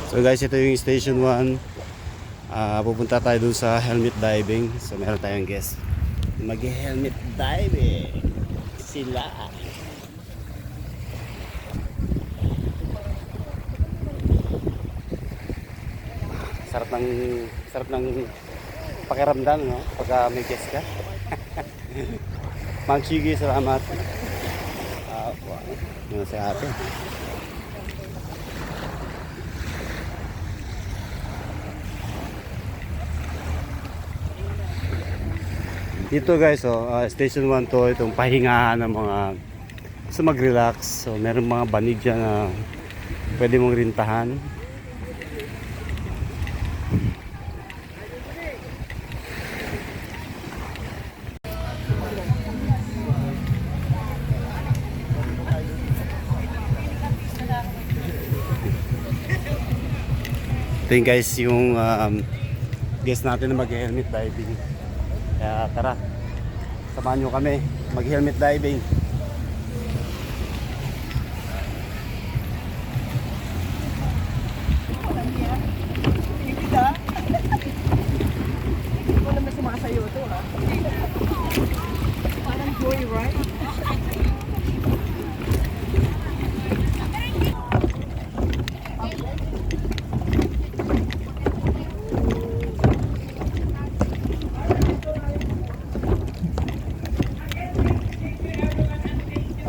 So guys, ito yung station 1. Pupunta tayo dun sa helmet diving. So meron tayong guest. Mag-helmet diving sila. Sarap ng pakiramdam, no? Pagka may guest ka. Ma'am Chigi, salamat. Yun si ate. Dito guys, station 1 to, itong pahingahan ng mga gusto mag-relax. So meron mga banig dyan na pwede mong rintahan. Ito yung guys, yung guest natin na mag-helmet diving. Kaya tara, samahan nyo kami mag-helmet diving. Wala na sumasayo ito, ha? Parang joyride.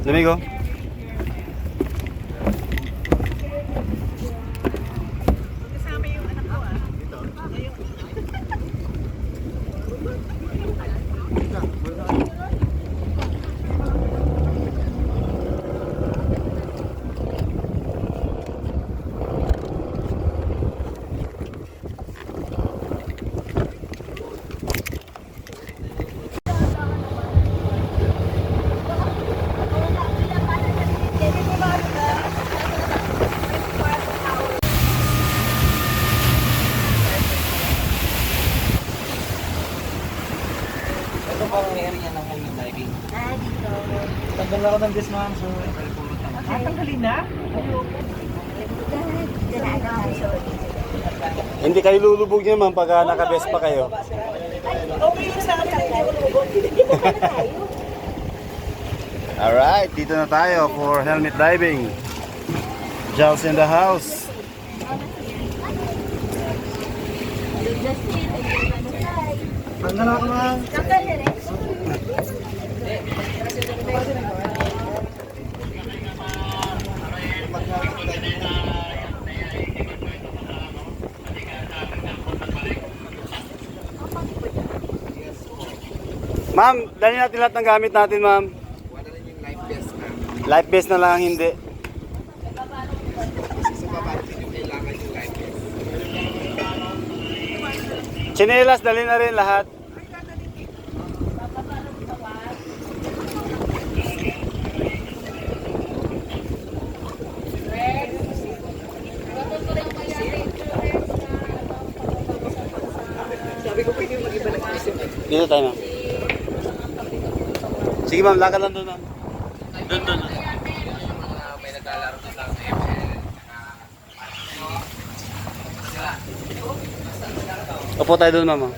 Domingo. Kasama yung anak ko, ah. Ito pa ang area ng helmet diving. Dito. Tanggal ako ng gas ma'am, so pulot naman. Tanggalin na? Hindi kayo lulubog niya ma'am pag naka-best pa kayo. Okay yung sa akin, hindi ko lubog. Hindi ko pala tayo. Alright, dito na tayo for helmet diving. Giles in the house. Tanggal ako ma'am. Ma'am, dali natin lahat ng gamit natin ma'am. Wala rin yung life vest ma'am. Life vest na lang hindi. Kasi sa baba yung kailangan yung life vest. Chinelas, dali na rin lahat. Sabi ko, pwede yung mag-iba ng isip. Dito tayo ma'am. Sige ma'am, lakad lang doon ma'am. Doon. May naglalaro na lang Upo tayo doon ma'am.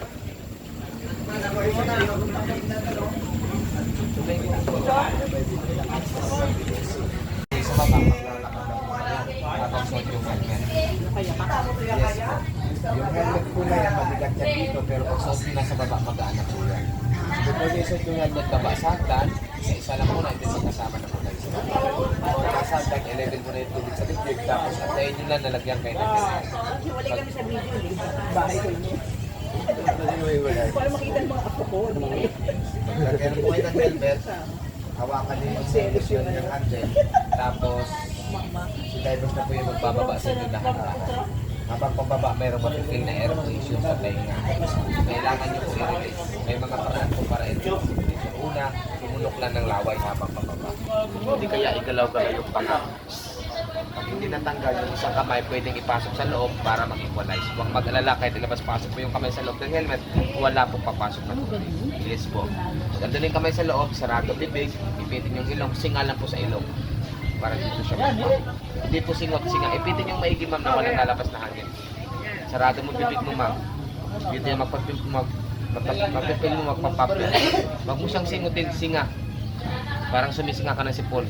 sa baba maglalakad ng mga habang suot yung helmet. Yes po. Yung helmet po na yan, mabigat yan dito, pero pag suot nyo nasa baba, magaan po yan. So before nyo isuot yung helmet baba sa hagdan, isa lang muna, ito magkasama na po kayo sa baba. Sa hagdan, i-level mo na yung tubig sa bibig, tapos antayin nyo lang, nalagyan kayo ng helmet. Hiwalay kami sa video, eh. Bahay ko niyo. Wala. Para makita ng mga apo ko. Lagyan mo kayo ng helmet, hawakan niyo yung solution ng handle, tapos si divers na po yung magbababa sa inyo lahat. Habang pababa, mayroong matipil na aeration sa tenga. Kailangan nyo po i-release. May mga paraan po para i-release. Una, sumunok lang ng laway habang pababa. Hindi kaya igalaw-galaw yung panga. Pag hindi natanggal yung isang kamay, pwedeng ipasok sa loob para mag-equalize. Huwag mag-alala kahit ilabas-pasok po yung kamay sa loob ng helmet, wala pong papasok na tubig. Yes po. Ganda yung kamay sa loob, sarado bibig, ipitin yung ilong, singalan po sa ilong. para dito siya magpapit. Hindi po singot-singa. Ipitin yung maigi ma'am na walang lalabas na hangin. Sarado mo bibig mo ma'am. Dito yung mapipil mo magpapapit. Wag mo siyang singutin, singa. Parang sumisinga ka ng sipon.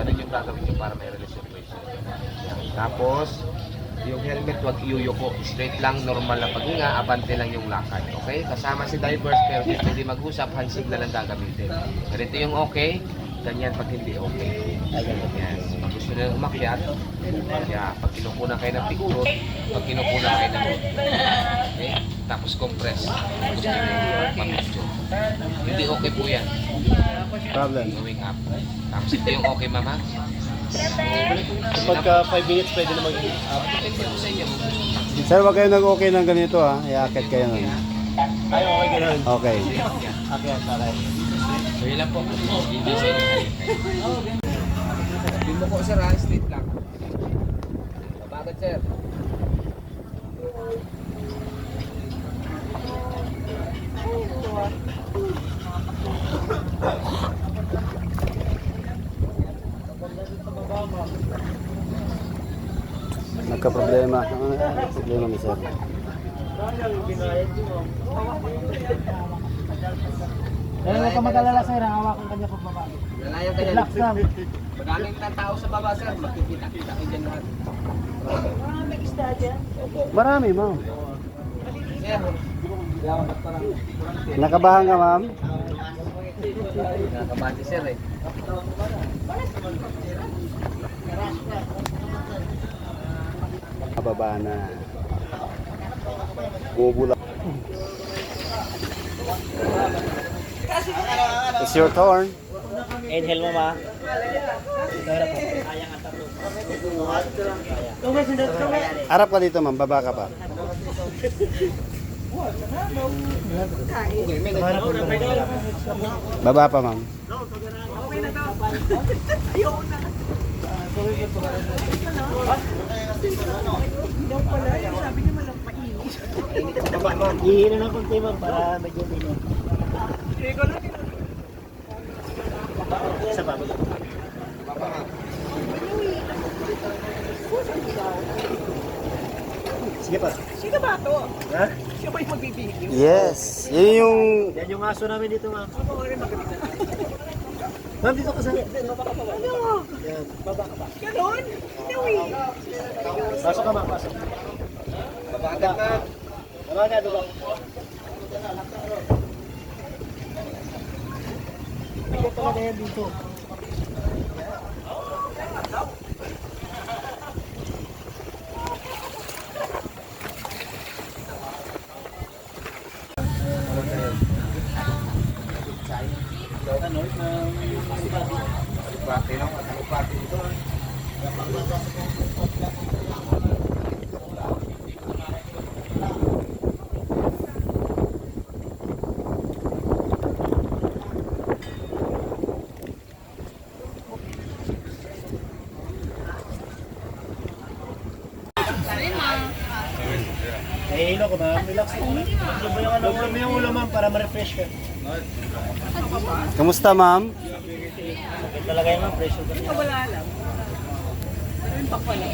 Ganun yung gagawin nyo para may relasyon mo siya. Tapos, yung helmet wag iyuyuko. Straight lang, normal na paghinga, abante lang yung lakad. Okay? Kasama si divers pero hindi mag-usap, handshake na lang gagamitin. Ganito yung okay, ganyan pag hindi okay. Yes. Pag gusto nyo umakyat, kaya pag kinukunan kayo ng picture, pag kinukunan kayo ng okay? Tapos compress. Gusto nyo pag-picture. Hindi okay po yan. Problem. Going up. Tapos ito yung okay mama. Pagka 5 minutes pwede na mag-up. Depende po sa inyo. Sir, wag kayo nag-okay ng ganito ha. Iakit kayo nun. Ay, okay, gano'n. Okay. Okay, taray. So yun lang po. Hindi sa inyo. Yung mo po sir ha, straight lang. Bakit sir? Nagka-problema. Ano na problema mo, sir? Kaya huwag ka mag-alala sir, hawakan kanya pagbaba. Lalayan ka dyan. Relax lang. Maraming tao sa baba sir. Makikita-kita kayo dyan lahat. Marami, ma'am. Sir. Nakabahan ka, ma'am? Nakabati sir eh. Nababa na. Bubula. It's your turn. Inhale mo ma. Harap ka dito, ma'am. Baba ka pa. Baba pa, ma'am. Hihila ng konti ma'am para medyo minum. Isa pa. Sige pa. Sino ba ito? Ha? Siya ba yung magbibigyo? Yes. Yun yung... Yan yung aso namin dito ma'am. Ako rin magaling. Ma'am, dito ka sa... Ano? Yan. Baba ka pa. Ganon? Nawi. Pasok ka ma'am, pasok. Babagat na. Baba ka, baba. Bigat talaga yan dito. Bati lang. Bati ito. Nahihilo ko ma'am, relax lang. Doble mo yung ulo ma'am para ma-refresh ka. Kamusta, ma'am? Sakit talaga yun ma'am, pressure ka. Wala lang. Ayun pa pala.